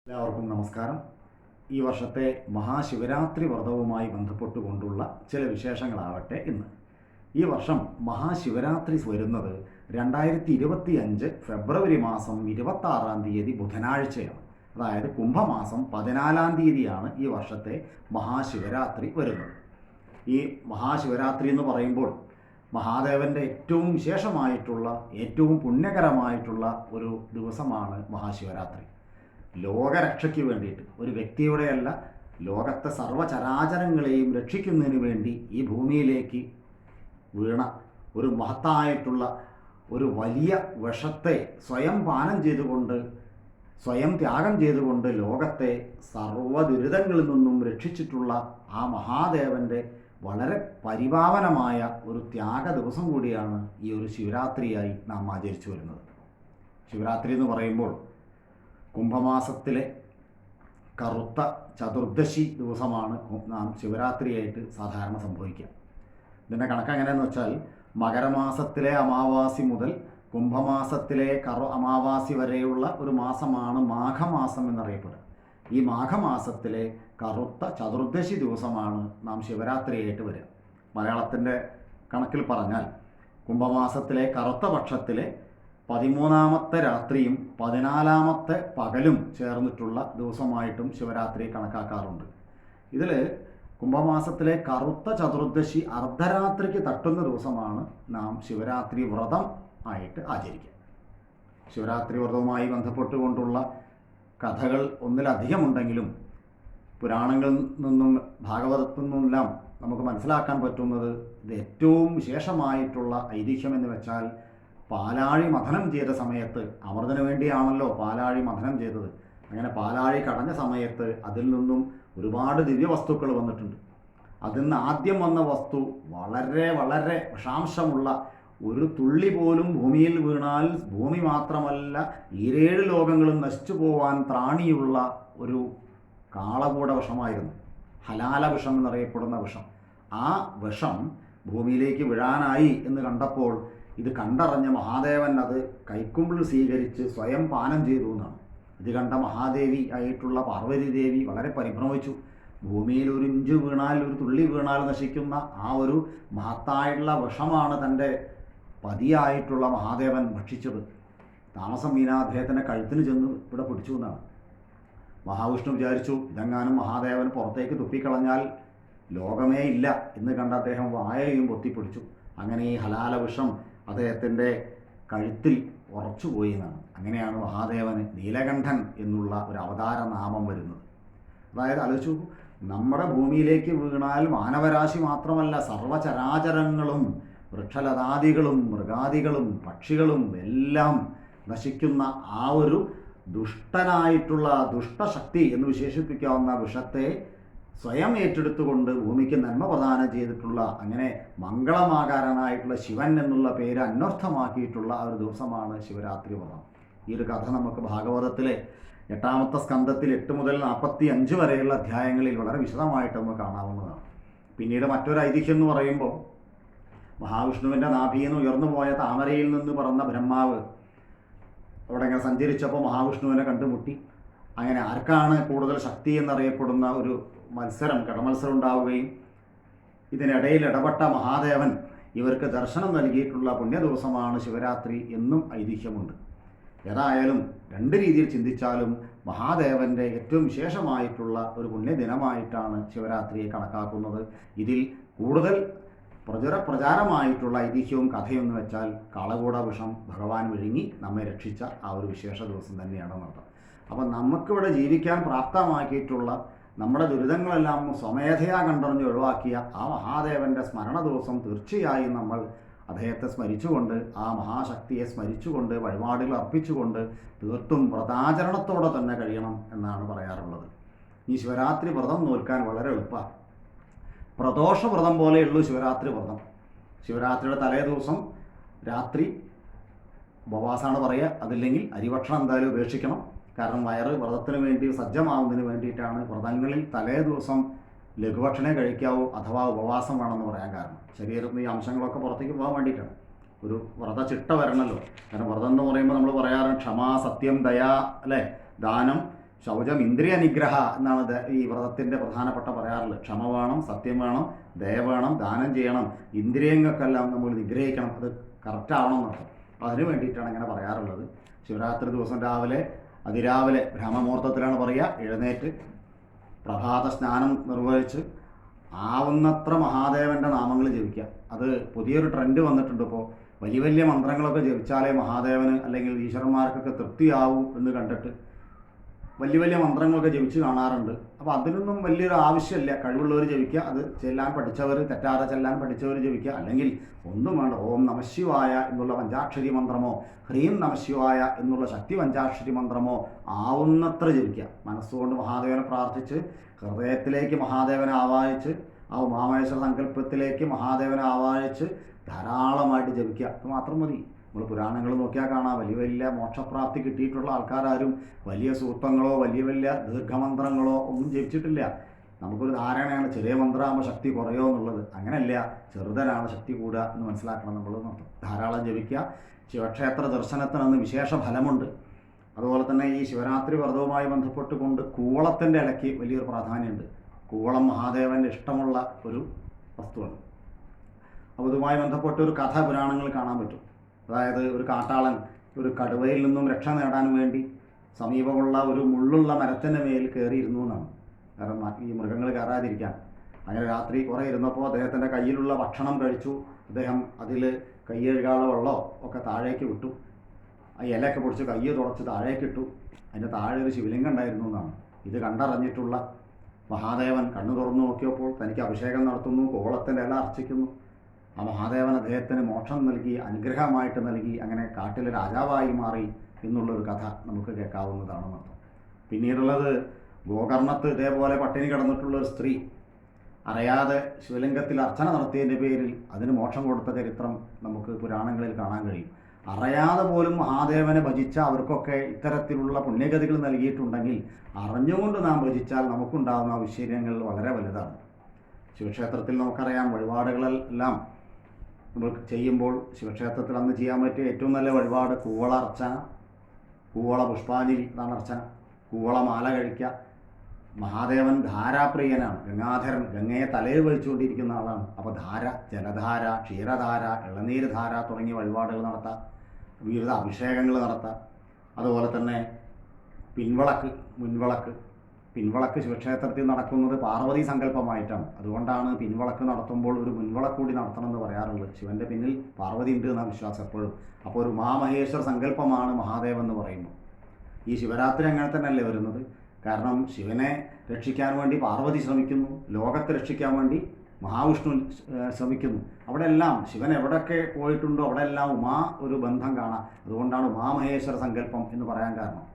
എല്ലാവർക്കും നമസ്കാരം. ഈ വർഷത്തെ മഹാശിവരാത്രി വ്രതവുമായി ബന്ധപ്പെട്ടുകൊണ്ടുള്ള ചില വിശേഷങ്ങളാവട്ടെ ഇന്ന്. ഈ വർഷം മഹാശിവരാത്രി വരുന്നത് 2025 ഫെബ്രുവരി മാസം 26 ബുധനാഴ്ചയാണ്. അതായത് കുംഭമാസം 14 ഈ വർഷത്തെ മഹാശിവരാത്രി വരുന്നത്. ഈ മഹാശിവരാത്രി എന്ന് പറയുമ്പോൾ മഹാദേവൻ്റെ ഏറ്റവും വിശേഷമായിട്ടുള്ള ഏറ്റവും പുണ്യകരമായിട്ടുള്ള ഒരു ദിവസമാണ് മഹാശിവരാത്രി. ലോകരക്ഷയ്ക്ക് വേണ്ടിയിട്ട് ഒരു വ്യക്തിയുടെയല്ല, ലോകത്തെ സർവ്വചരാചരങ്ങളെയും രക്ഷിക്കുന്നതിന് വേണ്ടി ഈ ഭൂമിയിലേക്ക് വീണ ഒരു മഹത്തായിട്ടുള്ള ഒരു വലിയ വിഷത്തെ സ്വയം പാനം ചെയ്തുകൊണ്ട്, സ്വയം ത്യാഗം ചെയ്തുകൊണ്ട് ലോകത്തെ സർവ്വ ദുരിതങ്ങളിൽ നിന്നും രക്ഷിച്ചിട്ടുള്ള ആ മഹാദേവൻ്റെ വളരെ പരിപാവനമായ ഒരു ത്യാഗ ദിവസം കൂടിയാണ് ഈ ഒരു ശിവരാത്രിയായി നാം ആചരിച്ചു വരുന്നത്. ശിവരാത്രി എന്ന് പറയുമ്പോൾ കുംഭമാസത്തിലെ കറുത്ത ചതുർദശി ദിവസമാണ് നാം ശിവരാത്രിയായിട്ട് സാധാരണ സംഭവിക്കുക. ഇതിൻ്റെ കണക്ക് എങ്ങനെയെന്ന് വെച്ചാൽ മകരമാസത്തിലെ അമാവാസി മുതൽ കുംഭമാസത്തിലെ അമാവാസി വരെയുള്ള ഒരു മാസമാണ് മാഘമാസം എന്നറിയപ്പെടുക. ഈ മാഘമാസത്തിലെ കറുത്ത ചതുർദശി ദിവസമാണ് നാം ശിവരാത്രിയായിട്ട് വരിക. മലയാളത്തിൻ്റെ കണക്കിൽ പറഞ്ഞാൽ കുംഭമാസത്തിലെ കറുത്ത പക്ഷത്തിലെ 13ാമത്തെ രാത്രിയും 14ാമത്തെ പകലും ചേർന്നിട്ടുള്ള ദിവസമായിട്ടും ശിവരാത്രി കണക്കാക്കാറുണ്ട്. ഇതിൽ കുംഭമാസത്തിലെ കറുത്ത ചതുർദശി അർദ്ധരാത്രിക്ക് തട്ടുന്ന ദിവസമാണ് നാം ശിവരാത്രി വ്രതം ആയിട്ട് ആചരിക്കുക. ശിവരാത്രി വ്രതവുമായി ബന്ധപ്പെട്ടുകൊണ്ടുള്ള കഥകൾ ഒന്നിലധികമുണ്ടെങ്കിലും പുരാണങ്ങളിൽ നിന്നും ഭാഗവതത്തിൽ നിന്നെല്ലാം നമുക്ക് മനസ്സിലാക്കാൻ പറ്റുന്നത് ഇത് ഏറ്റവും വിശേഷമായിട്ടുള്ള ഐതിഹ്യം എന്ന് വെച്ചാൽ പാലാഴി മഥനം ചെയ്ത സമയത്ത്, അമൃതന് വേണ്ടിയാണല്ലോ പാലാഴി മഥനം ചെയ്തത്, അങ്ങനെ പാലാഴി കടഞ്ഞ സമയത്ത് അതിൽ നിന്നും ഒരുപാട് ദിവ്യവസ്തുക്കൾ വന്നിട്ടുണ്ട്. അതിൽ നിന്ന് ആദ്യം വന്ന വസ്തു വളരെ വളരെ വിഷാംശമുള്ള, ഒരു തുള്ളി പോലും ഭൂമിയിൽ വീണാൽ ഭൂമി മാത്രമല്ല 7 ലോകങ്ങളും നശിച്ചു പോവാൻ ത്രാണിയുള്ള ഒരു കാളകൂട വിഷമായിരുന്നു. ഹലാല വിഷം എന്നറിയപ്പെടുന്ന വിഷം. ആ വിഷം ഭൂമിയിലേക്ക് വീഴാനായി എന്ന് കണ്ടപ്പോൾ ഇത് കണ്ടറിഞ്ഞ മഹാദേവൻ അത് കൈക്കുമ്പിൾ സ്വീകരിച്ച് സ്വയം പാനം ചെയ്തു എന്നാണ്. ഇത് കണ്ട മഹാദേവി ആയിട്ടുള്ള പാർവതി ദേവി വളരെ പരിഭ്രമിച്ചു. ഭൂമിയിൽ ഒരു ഇഞ്ച് വീണാൽ, ഒരു തുള്ളി വീണാൽ നശിക്കുന്ന ആ ഒരു മഹത്തായിട്ടുള്ള വിഷമാണ് തൻ്റെ പതിയായിട്ടുള്ള മഹാദേവൻ ഭക്ഷിച്ചത്. താമസം വീണ അദ്ദേഹത്തിൻ്റെ കഴുത്തിന് ചെന്ന് ഇവിടെ പിടിച്ചു എന്നാണ്. മഹാവിഷ്ണു വിചാരിച്ചു ഇതെങ്ങാനും മഹാദേവൻ പുറത്തേക്ക് തുപ്പിക്കളഞ്ഞാൽ ലോകമേ ഇല്ല എന്ന് കണ്ട അദ്ദേഹം വായയും പൊത്തിപ്പിടിച്ചു. അങ്ങനെ ഈ ഹലാല വിഷം അദ്ദേഹത്തിൻ്റെ കഴുത്തിൽ ഉറച്ചുപോയി എന്നാണ്. അങ്ങനെയാണ് മഹാദേവന് നീലകണ്ഠൻ എന്നുള്ള ഒരു അവതാര നാമം വരുന്നത്. അതായത് ആലോചിച്ചു, നമ്മുടെ ഭൂമിയിലേക്ക് വീണാൽ മാനവരാശി മാത്രമല്ല സർവചരാചരങ്ങളും വൃക്ഷലതാദികളും മൃഗാദികളും പക്ഷികളും എല്ലാം നശിക്കുന്ന ആ ഒരു ദുഷ്ടനായിട്ടുള്ള ദുഷ്ടശക്തി എന്ന് വിശേഷിപ്പിക്കാവുന്ന വിഷത്തെ സ്വയം ഏറ്റെടുത്തുകൊണ്ട് ഭൂമിക്ക് നന്മ പ്രദാനം ചെയ്തിട്ടുള്ള, അങ്ങനെ മംഗളമാകാരനായിട്ടുള്ള ശിവൻ എന്നുള്ള പേര് അന്വർത്ഥമാക്കിയിട്ടുള്ള ആ ഒരു ദിവസമാണ് ശിവരാത്രി വ്രതം. ഈ ഒരു കഥ നമുക്ക് ഭാഗവതത്തിലെ 8ാമത്തെ സ്കന്ധത്തിൽ 8 മുതൽ 45 വരെയുള്ള അധ്യായങ്ങളിൽ വളരെ വിശദമായിട്ട് നമുക്ക് കാണാവുന്നതാണ്. പിന്നീട് മറ്റൊരു ഐതിഹ്യം എന്ന് പറയുമ്പോൾ മഹാവിഷ്ണുവിൻ്റെ നാഭിയിൽ നിന്ന് ഉയർന്നു പോയ താമരയിൽ നിന്ന് പറന്ന ബ്രഹ്മാവ് അവിടെ ഇങ്ങനെ സഞ്ചരിച്ചപ്പോൾ മഹാവിഷ്ണുവിനെ കണ്ടുമുട്ടി. അങ്ങനെ ആർക്കാണ് കൂടുതൽ ശക്തി എന്നറിയപ്പെടുന്ന ഒരു മത്സരം, കടമത്സരം ഉണ്ടാവുകയും ഇതിനിടയിൽ ഇടപെട്ട മഹാദേവൻ ഇവർക്ക് ദർശനം നൽകിയിട്ടുള്ള പുണ്യ ദിവസമാണ് ശിവരാത്രി എന്നും ഐതിഹ്യമുണ്ട്. ഏതായാലും രണ്ട് രീതിയിൽ ചിന്തിച്ചാലും മഹാദേവൻ്റെ ഏറ്റവും വിശേഷമായിട്ടുള്ള ഒരു പുണ്യദിനമായിട്ടാണ് ശിവരാത്രിയെ കണക്കാക്കുന്നത്. ഇതിൽ കൂടുതൽ പ്രചാരമായിട്ടുള്ള ഐതിഹ്യവും കഥയെന്ന് വെച്ചാൽ കാളകൂട വിഷം ഭഗവാൻ വിഴുങ്ങി നമ്മെ രക്ഷിച്ച ആ ഒരു വിശേഷ ദിവസം തന്നെയാണെന്നർത്ഥം. അപ്പം നമുക്കിവിടെ ജീവിക്കാൻ പ്രാപ്തമാക്കിയിട്ടുള്ള, നമ്മുടെ ദുരിതങ്ങളെല്ലാം സ്വമേധയാ കണ്ടറിഞ്ഞ് ഒഴിവാക്കിയ ആ മഹാദേവൻ്റെ സ്മരണ ദിവസം തീർച്ചയായും നമ്മൾ അദ്ദേഹത്തെ സ്മരിച്ചുകൊണ്ട്, ആ മഹാശക്തിയെ സ്മരിച്ചുകൊണ്ട്, വഴിപാടുകൾ അർപ്പിച്ചുകൊണ്ട് തീർത്തും വ്രതാചരണത്തോടെ തന്നെ കഴിയണം എന്നാണ് പറയാറുള്ളത്. ഈ ശിവരാത്രി വ്രതം നോൽക്കാൻ വളരെ എളുപ്പമാണ്. പ്രദോഷ വ്രതം പോലെയുള്ളൂ ശിവരാത്രി വ്രതം. ശിവരാത്രിയുടെ തലേ ദിവസം രാത്രി ഉപവാസമാണ് പറയുക. അതില്ലെങ്കിൽ അരിഭക്ഷണം എന്തായാലും ഉപേക്ഷിക്കണം. കാരണം വയറ് വ്രതത്തിന് വേണ്ടി സജ്ജമാവുന്നതിന് വേണ്ടിയിട്ടാണ് വ്രതങ്ങളിൽ തലേ ദിവസം ലഘുഭക്ഷണം കഴിക്കാവൂ അഥവാ ഉപവാസം വേണമെന്ന് പറയാൻ കാരണം. ശരീരത്തിൽ ഈ അംശങ്ങളൊക്കെ പുറത്തേക്ക് പോകാൻ വേണ്ടിയിട്ടാണ്. ഒരു വ്രതചിട്ട വരണമല്ലോ. കാരണം വ്രതം എന്ന് പറയുമ്പോൾ നമ്മൾ പറയാറുണ്ട് ക്ഷമ, സത്യം, ദയ, അല്ലേ, ദാനം, ശൗചം ഇന്ദ്രിയ നിഗ്രഹ എന്നാണ് ഈ വ്രതത്തിൻ്റെ പ്രധാനപ്പെട്ട പറയാറുള്ളത്. ക്ഷമ വേണം, സത്യം വേണം, ദയ വേണം, ദാനം ചെയ്യണം, ഇന്ദ്രിയങ്ങൾക്കെല്ലാം നമ്മൾ നിഗ്രഹിക്കണം, അത് കറക്റ്റ് ആവണം എന്നർത്ഥം. അതിന് വേണ്ടിയിട്ടാണ് ഇങ്ങനെ പറയാറുള്ളത്. ശിവരാത്രി ദിവസം അതിരാവിലെ ബ്രഹ്മമുഹൂർത്തത്തിലാണ് പറയുക, എഴുന്നേറ്റ് പ്രഭാത സ്നാനം നിർവഹിച്ച് ആവുന്നത്ര മഹാദേവൻ്റെ നാമങ്ങൾ ജപിക്കുക. അത് പുതിയൊരു ട്രെൻഡ് വന്നിട്ടുണ്ട്. ഇപ്പോൾ വലിയ വലിയ മന്ത്രങ്ങളൊക്കെ ജപിച്ചാലേ മഹാദേവന് അല്ലെങ്കിൽ ഈശ്വരന്മാർക്കൊക്കെ തൃപ്തിയാവൂ എന്ന് കണ്ടിട്ട് വലിയ വലിയ മന്ത്രങ്ങളൊക്കെ ജപിച്ച് കാണാറുണ്ട്. അപ്പോൾ അതിനൊന്നും വലിയൊരു ആവശ്യമില്ല. കഴിവുള്ളവർ ജപിക്കുക, അത് ചെല്ലാൻ പഠിച്ചവർ, തെറ്റാതെ ചെല്ലാൻ പഠിച്ചവർ ജപിക്കുക. അല്ലെങ്കിൽ ഒന്നും വേണ്ട, ഓം നമശിവായ എന്നുള്ള പഞ്ചാക്ഷരി മന്ത്രമോ ഹ്രീം നമശിവായ എന്നുള്ള ശക്തി പഞ്ചാക്ഷരി മന്ത്രമോ ആവുന്നത്ര ജപിക്കുക. മനസ്സുകൊണ്ട് മഹാദേവനെ പ്രാർത്ഥിച്ച് ഹൃദയത്തിലേക്ക് മഹാദേവനെ ആവാഹിച്ച് ആ ഉമാമഹേശ്വര സങ്കല്പത്തിലേക്ക് മഹാദേവനെ ആവാഹിച്ച് ധാരാളമായിട്ട് ജപിക്കുക. അത് മാത്രം മതി. നമ്മൾ പുരാണങ്ങൾ നോക്കിയാൽ കാണാം, വലിയ വലിയ മോക്ഷപ്രാപ്തി കിട്ടിയിട്ടുള്ള ആൾക്കാരും വലിയ സൂക്തങ്ങളോ വലിയ വലിയ ദീർഘമന്ത്രങ്ങളോ ഒന്നും ജപിച്ചിട്ടില്ല. നമുക്കൊരു ധാരണയാണ് ചെറിയ മന്ത്രമാകുമ്പോൾ ശക്തി കുറയോ എന്നുള്ളത്. അങ്ങനെയല്ല, ചെറുതനാണ് ശക്തി കൂടുക എന്ന് മനസ്സിലാക്കണം നമ്മൾ എന്നർത്ഥം. ധാരാളം ജപിക്കുക. ശിവക്ഷേത്ര ദർശനത്തിനന്ന് വിശേഷ ഫലമുണ്ട്. അതുപോലെ തന്നെ ഈ ശിവരാത്രി വ്രതവുമായി ബന്ധപ്പെട്ടുകൊണ്ട് കൂവളത്തിൻ്റെ ഇലയ്ക്ക് വലിയൊരു പ്രാധാന്യമുണ്ട്. കൂവളം മഹാദേവൻ്റെ ഇഷ്ടമുള്ള ഒരു വസ്തുവാണ്. അപ്പോൾ ഇതുമായി ബന്ധപ്പെട്ട ഒരു കഥ പുരാണങ്ങളിൽ കാണാൻ പറ്റും. അതായത് ഒരു കാട്ടാളൻ ഒരു കടുവയിൽ നിന്നും രക്ഷ നേടാൻ വേണ്ടി സമീപമുള്ള ഒരു മുള്ളുള്ള മരത്തിൻ്റെ മേൽ കയറിയിരുന്നു എന്നാണ്. കാരണം ഈ മൃഗങ്ങൾ കയറാതിരിക്കാൻ. അങ്ങനെ രാത്രി കുറേ ഇരുന്നപ്പോൾ അദ്ദേഹത്തിൻ്റെ കയ്യിലുള്ള ഭക്ഷണം കഴിച്ചു. അദ്ദേഹം അതിൽ കൈ കഴുകാനുള്ള വെള്ളമോ ഒക്കെ താഴേക്ക് വിട്ടു. ആ ഇലയൊക്കെ പൊടിച്ച് കയ്യ് തുടച്ച് താഴേക്കിട്ടു. അതിൻ്റെ താഴെ ഒരു ശിവലിംഗം ഉണ്ടായിരുന്നു എന്നാണ്. ഇത് കണ്ടറിഞ്ഞിട്ടുള്ള മഹാദേവൻ കണ്ണു തുറന്നു നോക്കിയപ്പോൾ തനിക്ക് അഭിഷേകം നടത്തുന്നു, കോവളത്തിൻ്റെ ഇല അർച്ചിക്കുന്നു. ആ മഹാദേവൻ അദ്ദേഹത്തിന് മോക്ഷം നൽകി, അനുഗ്രഹമായിട്ട് നൽകി, അങ്ങനെ കാട്ടിലെ രാജാവായി മാറി എന്നുള്ളൊരു കഥ നമുക്ക് കേൾക്കാവുന്നതാണെന്നർത്ഥം. പിന്നീടുള്ളത് ഗോകർണത്ത് ഇതേപോലെ പട്ടിണി കിടന്നിട്ടുള്ളൊരു സ്ത്രീ അറിയാതെ ശിവലിംഗത്തിൽ അർച്ചന നടത്തിയതിൻ്റെ പേരിൽ അതിന് മോക്ഷം കൊടുത്ത ചരിത്രം നമുക്ക് പുരാണങ്ങളിൽ കാണാൻ കഴിയും. അറിയാതെ പോലും മഹാദേവനെ ഭജിച്ച അവർക്കൊക്കെ ഇത്തരത്തിലുള്ള പുണ്യഗതികൾ നൽകിയിട്ടുണ്ടെങ്കിൽ അറിഞ്ഞുകൊണ്ട് നാം ഭജിച്ചാൽ നമുക്കുണ്ടാകുന്ന ഐശ്വര്യങ്ങൾ വളരെ വലുതാണ്. ശിവക്ഷേത്രത്തിൽ നമുക്കറിയാം, വഴിപാടുകളെല്ലാം നമ്മൾ ചെയ്യുമ്പോൾ ശിവക്ഷേത്രത്തിൽ അന്ന് ചെയ്യാൻ പറ്റിയ ഏറ്റവും നല്ല വഴിപാട് കൂവള അർച്ചന, കൂവള പുഷ്പാഞ്ജലി, അതാണ് അർച്ചന. കൂവള മാല കഴിക്കുക. മഹാദേവൻ ധാരാപ്രിയനാണ്, ഗംഗാധരൻ, ഗംഗയെ തലയിൽ വഹിച്ചുകൊണ്ടിരിക്കുന്ന ആളാണ്. അപ്പോൾ ധാര, ജലധാര, ക്ഷീരധാര, ഇളനീര് ധാര തുടങ്ങിയ വഴിപാടുകൾ നടത്താം, വിവിധ അഭിഷേകങ്ങൾ നടത്താം. അതുപോലെ തന്നെ പിൻവിളക്ക് ശിവക്ഷേത്രത്തിൽ നടക്കുന്നത് പാർവതി സങ്കല്പമായിട്ടാണ്. അതുകൊണ്ടാണ് പിൻവിളക്ക് നടത്തുമ്പോൾ ഒരു മുൻവിളക്ക് കൂടി നടത്തണമെന്ന് പറയാറുള്ളത്. ശിവൻ്റെ പിന്നിൽ പാർവതി ഉണ്ട് എന്നാണ് വിശ്വാസം എപ്പോഴും. അപ്പോൾ ഒരു ഉമാമഹേശ്വര സങ്കല്പമാണ് മഹാദേവൻ എന്ന് പറയുമ്പോൾ. ഈ ശിവരാത്രി അങ്ങനെ തന്നെയല്ലേ വരുന്നത്? കാരണം ശിവനെ രക്ഷിക്കാൻ വേണ്ടി പാർവതി ശ്രമിക്കുന്നു, ലോകത്തെ രക്ഷിക്കാൻ വേണ്ടി മഹാവിഷ്ണു ശ്രമിക്കുന്നു. അവിടെയെല്ലാം ശിവൻ എവിടെയൊക്കെ പോയിട്ടുണ്ടോ അവിടെയെല്ലാം ഉമാ ഒരു ബന്ധം കാണാം. അതുകൊണ്ടാണ് ഉമാമഹേശ്വര സങ്കല്പം എന്ന് പറയാൻ കാരണം.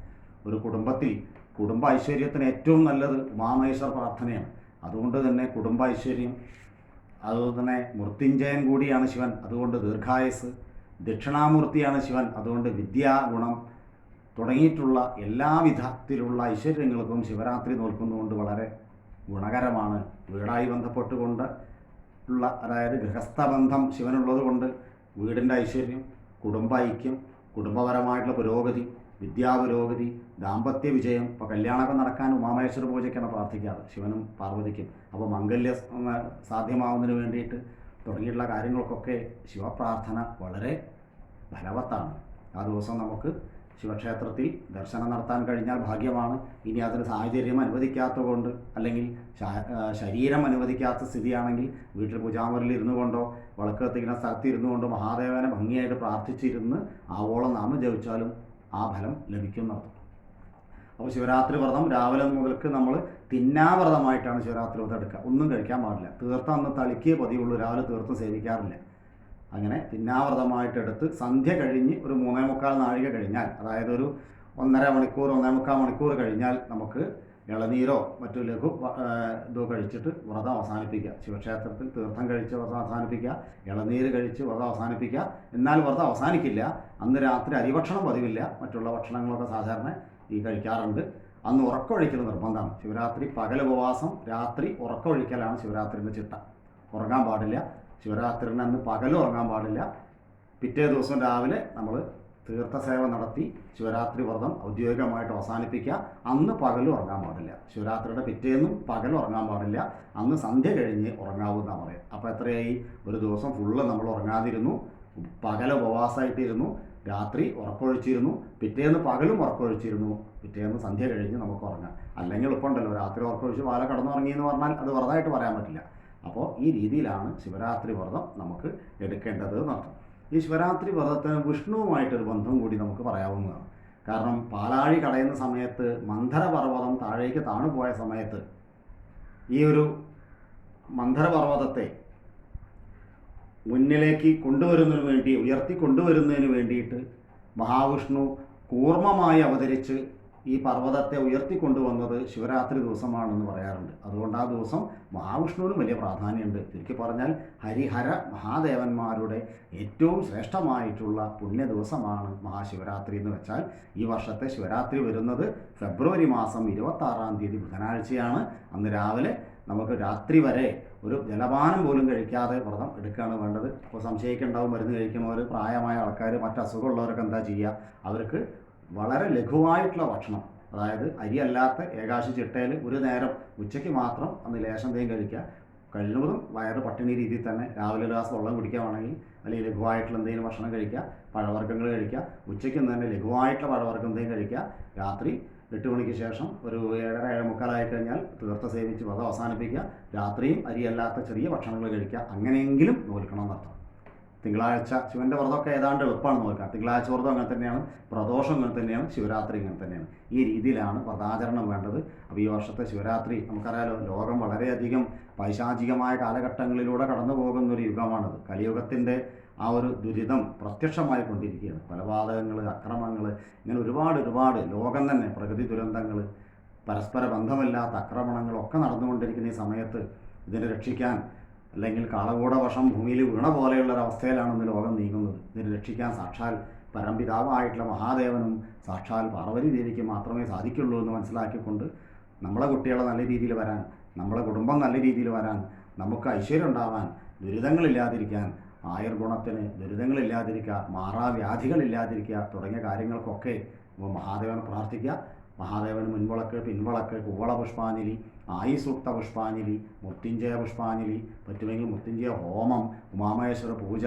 ഒരു കുടുംബത്തിൽ കുടുംബ ഐശ്വര്യത്തിന് ഏറ്റവും നല്ലത് ഉമാമഹേശ്വര പ്രാർത്ഥനയാണ്. അതുകൊണ്ട് തന്നെ കുടുംബ ഐശ്വര്യം, അതുപോലെ തന്നെ മൃത്യുഞ്ജയൻ കൂടിയാണ് ശിവൻ, അതുകൊണ്ട് ദീർഘായുസ്, ദക്ഷിണാമൂർത്തിയാണ് ശിവൻ, അതുകൊണ്ട് വിദ്യാഗുണം തുടങ്ങിയിട്ടുള്ള എല്ലാവിധത്തിലുള്ള ഐശ്വര്യങ്ങൾക്കും ശിവരാത്രി നോൽക്കുന്നതുകൊണ്ട് വളരെ ഗുണകരമാണ്. വീടായി ബന്ധപ്പെട്ടുകൊണ്ട് ഉള്ള, അതായത് ഗൃഹസ്ഥബന്ധം ശിവനുള്ളത് കൊണ്ട് വീടിൻ്റെ ഐശ്വര്യം, കുടുംബ ഐക്യം, കുടുംബപരമായിട്ടുള്ള പുരോഗതി, വിദ്യാപുരോഗതി, ദാമ്പത്യ വിജയം. ഇപ്പോൾ കല്യാണമൊക്കെ നടക്കാൻ ഉമാമഹേശ്വര പൂജയ്ക്കാണ് പ്രാർത്ഥിക്കാറ്, ശിവനും പാർവതിക്കും. അപ്പോൾ മംഗല്യ സാധ്യമാവുന്നതിന് വേണ്ടിയിട്ട് തുടങ്ങിയിട്ടുള്ള കാര്യങ്ങൾക്കൊക്കെ ശിവപ്രാർത്ഥന വളരെ ഫലവത്താണ്. ആ ദിവസം നമുക്ക് ശിവക്ഷേത്രത്തിൽ ദർശനം നടത്താൻ കഴിഞ്ഞാൽ ഭാഗ്യമാണ്. ഇനി അതിന് സാഹചര്യം അനുവദിക്കാത്തതുകൊണ്ട്, അല്ലെങ്കിൽ ശരീരം അനുവദിക്കാത്ത സ്ഥിതിയാണെങ്കിൽ വീട്ടിൽ പൂജാമുറിയിൽ ഇരുന്നു കൊണ്ടോ വിളക്ക് കത്തിക്കുന്ന സ്ഥലത്ത് ഇരുന്നു കൊണ്ടോ മഹാദേവനെ ഭംഗിയായിട്ട് പ്രാർത്ഥിച്ചിരുന്ന് ആവോളം നാമം ജപിച്ചാലും ആ ഫലം ലഭിക്കുന്നതാണ്. അപ്പോൾ ശിവരാത്രി വ്രതം രാവിലെ മുതൽക്ക് നമ്മൾ തിന്നാവ്രതമായിട്ടാണ് ശിവരാത്രി വ്രതം എടുക്കുക. ഒന്നും കഴിക്കാൻ പാടില്ല. തീർത്ഥം അന്ന് തളിക്കേ പതിവുള്ളൂ, രാവിലെ തീർത്ഥം സേവിക്കാറില്ല. അങ്ങനെ തിന്നാവ്രതമായിട്ടെടുത്ത് സന്ധ്യ കഴിഞ്ഞ് ഒരു 3:45 നാഴിക കഴിഞ്ഞാൽ, അതായത് ഒരു 1.5 മണിക്കൂർ 1.25 മണിക്കൂർ കഴിഞ്ഞാൽ നമുക്ക് ഇളനീരോ മറ്റു ലഘു ഇതോ കഴിച്ചിട്ട് വ്രതം അവസാനിപ്പിക്കുക. ശിവക്ഷേത്രത്തിൽ തീർത്ഥം കഴിച്ച് വ്രതം അവസാനിപ്പിക്കുക, ഇളനീര് കഴിച്ച് വ്രതം അവസാനിപ്പിക്കുക. എന്നാൽ വ്രതം അവസാനിക്കില്ല. അന്ന് രാത്രി അരിഭക്ഷണം പതിവില്ല, മറ്റുള്ള ഭക്ഷണങ്ങളൊക്കെ സാധാരണ ഈ കഴിക്കാറുണ്ട്. അന്ന് ഉറക്കമൊഴിക്കൽ നിർബന്ധമാണ്. ശിവരാത്രി പകൽ ഉപവാസം, രാത്രി ഉറക്കമൊഴിക്കലാണ് ശിവരാത്രിൻ്റെ ചിട്ട. ഉറങ്ങാൻ പാടില്ല. ശിവരാത്രിന് അന്ന് പകലും ഉറങ്ങാൻ പാടില്ല. പിറ്റേ ദിവസം രാവിലെ നമ്മൾ തീർത്ഥസേവ നടത്തി ശിവരാത്രി വ്രതം ഔദ്യോഗികമായിട്ട് അവസാനിപ്പിക്കുക. അന്ന് പകലും ഉറങ്ങാൻ പാടില്ല. ശിവരാത്രിയുടെ പിറ്റേന്നും പകൽ ഉറങ്ങാൻ പാടില്ല. അന്ന് സന്ധ്യ കഴിഞ്ഞ് ഉറങ്ങാവുന്നതാണ് പറയാം. അപ്പോൾ എത്രയായി? ഒരു ദിവസം ഫുള്ള് നമ്മൾ ഉറങ്ങാതിരുന്നു, പകൽ ഉപവാസമായിട്ടിരുന്നു, രാത്രി ഉറക്കമൊഴിച്ചിരുന്നു, പിറ്റേന്ന് പകലും ഉറക്കമൊഴിച്ചിരുന്നു, പിറ്റേന്ന് സന്ധ്യ കഴിഞ്ഞ് നമുക്ക് ഉറങ്ങാം. അല്ലെങ്കിൽ എളുപ്പമുണ്ടല്ലോ, രാത്രി ഉറക്കമൊഴിച്ച് പാല കടന്നുറങ്ങി എന്ന് പറഞ്ഞാൽ അത് വ്രതമായിട്ട് പറയാൻ പറ്റില്ല. അപ്പോൾ ഈ രീതിയിലാണ് ശിവരാത്രി വ്രതം നമുക്ക് എടുക്കേണ്ടത് എന്നർത്ഥം. ഈ ശിവരാത്രി വ്രതത്തിന് വിഷ്ണുവുമായിട്ടൊരു ബന്ധം കൂടി നമുക്ക് പറയാവുന്നതാണ്. കാരണം പാലാഴി കടയുന്ന സമയത്ത് മന്ധരപർവ്വതം താഴേക്ക് താണുപോയ സമയത്ത് ഈ ഒരു മന്ധരപർവ്വതത്തെ മുന്നിലേക്ക് കൊണ്ടുവരുന്നതിന് വേണ്ടി, ഉയർത്തി കൊണ്ടുവരുന്നതിന് വേണ്ടിയിട്ട് മഹാവിഷ്ണു കൂർമ്മമായി അവതരിച്ച് ഈ പർവ്വതത്തെ ഉയർത്തിക്കൊണ്ടുവന്നത് ശിവരാത്രി ദിവസമാണെന്ന് പറയാറുണ്ട്. അതുകൊണ്ട് ആ ദിവസം മഹാവിഷ്ണുവിനും വലിയ പ്രാധാന്യമുണ്ട്. ചുരുക്കി പറഞ്ഞാൽ ഹരിഹര മഹാദേവന്മാരുടെ ഏറ്റവും ശ്രേഷ്ഠമായിട്ടുള്ള പുണ്യ ദിവസമാണ് മഹാശിവരാത്രി എന്ന് വെച്ചാൽ ഈ വർഷത്തെ ശിവരാത്രി വരുന്നത് ഫെബ്രുവരി മാസം 26-ാം തീയതി ബുധനാഴ്ചയാണ്. അന്ന് രാവിലെ നമുക്ക് രാത്രി വരെ ഒരു ജലപാനം പോലും കഴിക്കാതെ വ്രതം എടുക്കുകയാണ് വേണ്ടത്. അപ്പോൾ സംശയിക്കുന്നുണ്ടാവും, മരുന്ന് കഴിക്കുന്നവർ, പ്രായമായ ആൾക്കാർ, മറ്റ് അസുഖമുള്ളവരൊക്കെ എന്താ ചെയ്യുക? അവർക്ക് വളരെ ലഘുവായിട്ടുള്ള ഭക്ഷണം, അതായത് അരിയല്ലാത്ത ഏകാശി ചിട്ടയിൽ ഒരു നേരം ഉച്ചയ്ക്ക് മാത്രം അന്ന് ലേശം എന്തെങ്കിലും കഴിക്കുക. കഴിയുന്നതും വയറ് പട്ടിണി രീതിയിൽ തന്നെ രാവിലെ ഒരു ഗ്ലാസ് വെള്ളം കുടിക്കുകയാണെങ്കിൽ, അല്ലെങ്കിൽ ലഘുവായിട്ടുള്ള എന്തെങ്കിലും ഭക്ഷണം കഴിക്കുക, പഴവർഗ്ഗങ്ങൾ കഴിക്കുക. ഉച്ചയ്ക്ക് തന്നെ ലഘുവായിട്ടുള്ള പഴവർഗ്ഗം എന്തെങ്കിലും കഴിക്കുക. രാത്രി 8 മണിക്ക് ശേഷം ഒരു 7:30 7:45 കഴിഞ്ഞാൽ തീർത്ഥ സേവിച്ച് വ്രതം അവസാനിപ്പിക്കുക. രാത്രിയും അരിയല്ലാത്ത ചെറിയ ഭക്ഷണങ്ങൾ കഴിക്കുക. അങ്ങനെയെങ്കിലും നോൽക്കണം എന്നർത്ഥം. തിങ്കളാഴ്ച ശിവൻ്റെ വ്രതമൊക്കെ ഏതാണ്ട് എളുപ്പമാണ് നോക്കാം. തിങ്കളാഴ്ച വ്രതം അങ്ങനെ തന്നെയാണ്, പ്രദോഷം അങ്ങനെ തന്നെയാണ്, ശിവരാത്രി ഇങ്ങനെ തന്നെയാണ്. ഈ രീതിയിലാണ് വ്രതാചരണം വേണ്ടത്. അപ്പോൾ ഈ വർഷത്തെ ശിവരാത്രി നമുക്കറിയാലോ, ലോകം വളരെയധികം പൈശാചികമായ കാലഘട്ടങ്ങളിലൂടെ കടന്നു പോകുന്നൊരു യുഗമാണത്. കലിയുഗത്തിൻ്റെ ആ ഒരു ദുരിതം പ്രത്യക്ഷമായി കൊണ്ടിരിക്കുകയാണ്. കൊലപാതകങ്ങൾ, അക്രമങ്ങൾ, ഇങ്ങനെ ഒരുപാട് ലോകം തന്നെ പ്രകൃതി ദുരന്തങ്ങൾ, പരസ്പര ബന്ധമില്ലാത്ത ആക്രമണങ്ങളൊക്കെ നടന്നുകൊണ്ടിരിക്കുന്ന ഈ സമയത്ത് ഇതിനെ രക്ഷിക്കാൻ, അല്ലെങ്കിൽ കാളകൂടവശം ഭൂമിയിൽ വീണ പോലെയുള്ളൊരവസ്ഥയിലാണ് ഇന്ന് ലോകം നീങ്ങുന്നത്. ഇതിനെ രക്ഷിക്കാൻ സാക്ഷാൽ പരംപിതാവായിട്ടുള്ള മഹാദേവനും സാക്ഷാൽ പാർവതി ദേവിക്ക് മാത്രമേ സാധിക്കുള്ളൂ എന്ന് മനസ്സിലാക്കിക്കൊണ്ട് നമ്മളെ കുട്ടികളെ നല്ല രീതിയിൽ വരാൻ, നമ്മളെ കുടുംബം നല്ല രീതിയിൽ വരാൻ, നമുക്ക് ഐശ്വര്യം ഉണ്ടാവാൻ, ദുരിതങ്ങളില്ലാതിരിക്കാൻ, ആയുർഗുണത്തിന് ദുരിതങ്ങളില്ലാതിരിക്കുക, മാറാവ്യാധികളില്ലാതിരിക്കുക തുടങ്ങിയ കാര്യങ്ങൾക്കൊക്കെ മഹാദേവനെ പ്രാർത്ഥിക്കുക. മഹാദേവന് മുൻവിളക്ക്, പിൻവിളക്ക്, കൂവള പുഷ്പാഞ്ജലി, ആയുസൂക്ത പുഷ്പാഞ്ജലി, മൃത്യുഞ്ജയ പുഷ്പാഞ്ജലി, പറ്റുമെങ്കിൽ മൃത്യുഞ്ജയ ഹോമം, ഉമാമഹേശ്വര പൂജ,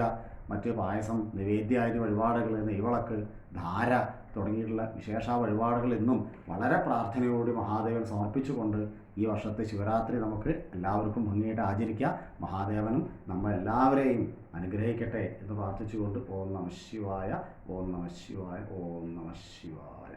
മറ്റ് പായസം, നിവേദ്യാദി വഴിപാടുകൾ, നെയ്വിളക്ക്, ധാര തുടങ്ങിയിട്ടുള്ള വിശേഷ വഴിപാടുകൾ എന്നും വളരെ പ്രാർത്ഥനയോടുകൂടി മഹാദേവൻ സമർപ്പിച്ചുകൊണ്ട് ഈ വർഷത്തെ ശിവരാത്രി നമുക്ക് എല്ലാവർക്കും ഭംഗിയായിട്ട് ആചരിക്കാം. മഹാദേവനും നമ്മളെല്ലാവരെയും അനുഗ്രഹിക്കട്ടെ എന്ന് പ്രാർത്ഥിച്ചുകൊണ്ട് ഓം നമഃ ശിവായ, ഓം നമഃ ശിവായ, ഓം നമഃ ശിവായ.